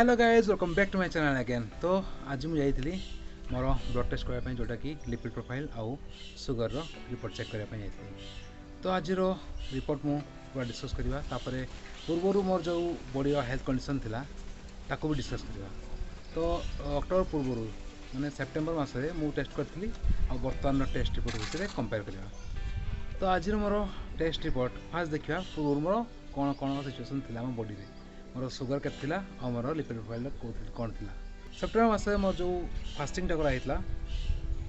Hello guys welcome back to my channel again. तो आज मुझे जाइली मोर ब्लड टेस्ट करने जोटा कि लिपिड प्रोफाइल आउ सुगर रिपोर्ट चेक करने जाइली। तो आज रिपोर्ट मु पूरा डिस्कस करवा तापर पूर्वर मोर जो बॉडी हेल्थ कंडीशन थिला ताको भी डिस्कस करवा। तो अक्टोबर पूर्वर माने सेप्टेम्बर मासरे मु टेस्ट करथली आ वर्तमान टेस्ट रिपोर्ट विषय कंपेयर करवा। तो आज मोर टेस्ट रिपोर्ट फास्ट देखा पूर्व मोर कौन कौन सिचुएसन थिला मो बॉडी रे, मोर सुगर के थिला आ मोर लिपिड प्रोफाइल कौन थिला। सेप्टेम्बर मासरे मोर जो फास्टिंग टा कराइतला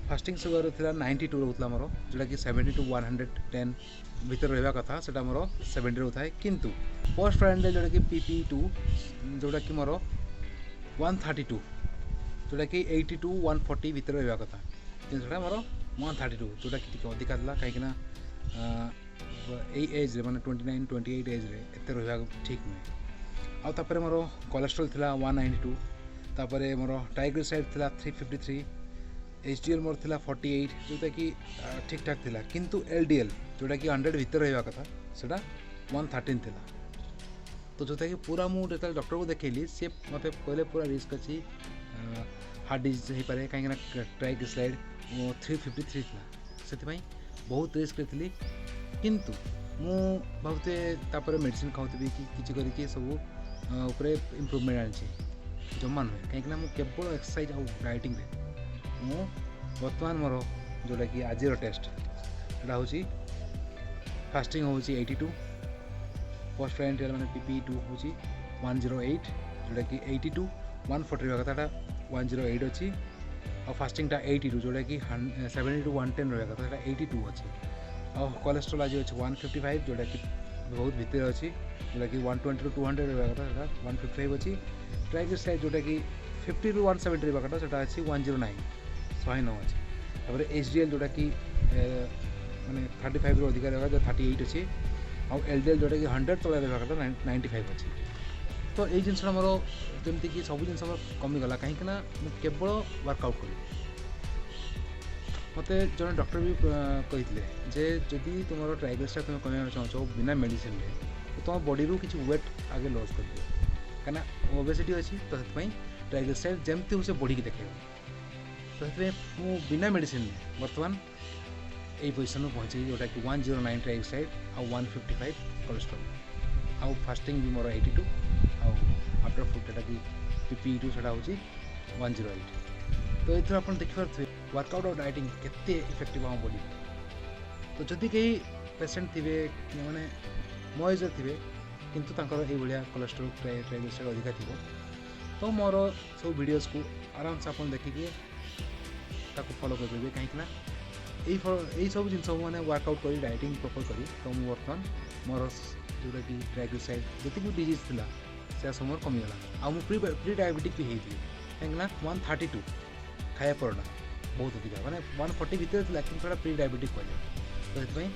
फास्टिंग सुगर थिला 92 रहउतला मोर, जोटा कि 70 to 110 भीतर रहबा कथा सेटा मोर 70 रहउथाय। किंतु पोस्ट फ्राइडे जोटा कि PP2 जोटा कि मोर 132 जोटा कि 80 to 140 भीतर रहबा कथा, किंतु सेटा मोर 132 जोटा कि टिके अधिका थिला काहे कि ना एज रे माने 29 28 एज रे एते रहबा ठीक नै। आ तापर मोर कोलेस्ट्रॉल थिला 192, तापर मोर ट्राइग्लिसराइड थिला 353, HDL मोर थिला 48 जोटा कि ठीक ठाक थिला। किंतु LDL जोटा कि 100 भीतर रहबा कथा सेटा 113 थिला। तो जोटा कि पूरा मु जेता डॉक्टर को देखैली से मते कहले पूरा रिस्क अछि हार्ट डिजीज हे पारे काहे कि ट्राइग्लिसराइड 353 थिला, सेति पई बहुत रिस्क लेथली। किंतु मु बहुते तापर मेडिसिन खाउतबी कि किछि करी कि सब ऊपर इम्प्रूवमेंट आनी जमा नुहे कहीं मु केवल एक्सरसाइज और डाइटिंग रे मु वर्तमान मोर जोटा कि आज टेस्ट एटा हूँ फास्टिंग हूँ 82, पोस्ट फ्राइडे मैंने PP2 हूँ 108 जोटा कि 82 140 रहा कथा 108 अच्छी और फास्टिंग टा 82 जोटा कि 70 to 110 रहा कथा 82 अच्छी। और कोलेस्ट्रॉल आज अच्छे 155 जोटा कि बहुत भीतर अच्छी, जोटा कि 120 to 200 रहा कथा 155 अच्छी। ट्राइग्लिसराइड जोटा कि 50 to 170 रहा कथा सेटा अच्छी 109 109 अच्छी। तापर HDL जोटा कि माने 35 रो अधिक रहा 38 अच्छी। और LDL जोटा कि 100 तले रहा कथा 95 अच्छी। तो ये जिनसा मोर जमती कि सब जिन कमिगला कहीं केवल वर्कआउट करी मत जड़े डॉक्टर भी कही जे जदि तुम ट्राइग्लिसराइड तुम कम चाहो बिना मेडिसिन तो तुम बॉडी रू किसी वेट आगे लॉस कर दियो कहीं ओबेसिटी अच्छी। तो से ट्राइग्लिसराइड जमती हूँ से बॉडी की देखे तो से बिना मेडिसिन बर्तमान यही पोजिशन में पहुँचे जोटा कि 109 ट्राइग्लिसराइड और 155 कोलेस्ट्रॉल आउ फास्टिंग भी मोर 82 आउ आफ्टर फूड जोटा कि PP2 सेटा हूँ 108। तो ये आप देखिए वर्कआउट और डाइटिंग केते इफेक्टिव आम बॉडी। तो जदि कहीं पेसेंट थे मैंने मो एज थे किंतु तांकर ये भाया कोलेस्ट्रॉल ट्राइग्लिसराइड अधिका थी तो मोर सब वीडियोस को आराम से आप देखिए फॉलो करेंगे कहीं यही सब जिन मैंने वर्कआउट करी डाइटिंग प्रॉपर करी तो मुझे बर्तमान मोर जोटा कि ट्राइग्लिसराइड जी भी डिजीज थी से सब कमीगला। आउ प्री डायबिटिक भी होती कहीं 132 खाया परटा बहुत अधिक माने 140 भीतर थी कि प्री डायबिटिक कहले। तो ये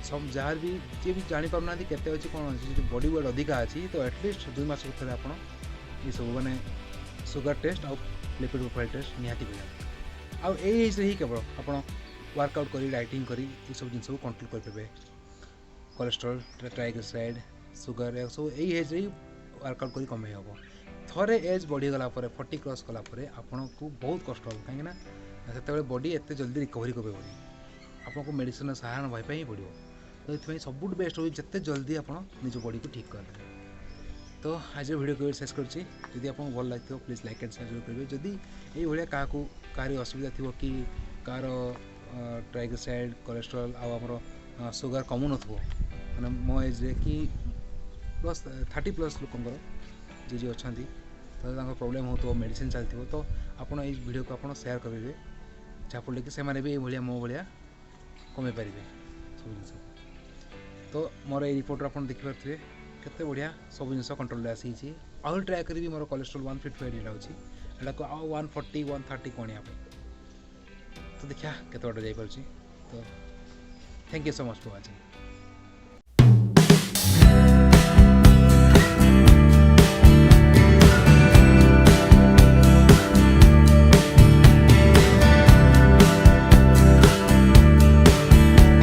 सब जहाँ भी जी भी जापर ना के अच्छी कौन अच्छी बॉडी वेट अधिका अच्छी तो एटलिस्ट 2 मास थे आप ये सब मैंने सुगर टेस्ट और लिपिड प्रोफाइल टेस्ट निहाती करेंगे। आउ एज ही केवल आप वर्कआउट करी डाइटिंग करी ये सब जिन कंट्रोल करेंगे कोलेस्ट्रॉल ट्राइग्लिसराइड सुगर सब यही एज ही वर्कआउट करी कमे हम। थरे एज बढ़ीगला 40 क्रॉस कलापर आपन को बहुत कष्ट हो कहीं से बॉडी एत जल्दी रिकवरी कर आपको मेडिसिन सहायन भाई ही पड़ो। तो ये सब बेस्ट हो जिते जल्दी आप निज बॉडी को ठीक कर। तो आज वीडियो को शेष करी आपको भल लगे प्लीज लाइक एंड शेयर करेंगे। जदि ये क्या कहीं असुविधा थी कि कार ट्राइग्लिसराइड कोलेस्ट्रॉल आम सुगर कमु न मैंने मो एज कि +30+ लोक जी अच्छा तो प्रॉब्लम हो तो मेडिसिन चलती तो आपड़ ये वीडियो को आप शेयर करेंगे जहाँफल कि से भी ये मो भाया कमे पारे सब जिन। तो मोर ये रिपोर्ट आप देखिपे केते बढ़िया सब जिन कंट्रोल आसी आउ ट्राए करी मोर कोलेस्ट्रॉल 155 यहाँ को आउ 140 130 कौन तो देखा केत बाटे जापर। तो thank you so much for watching.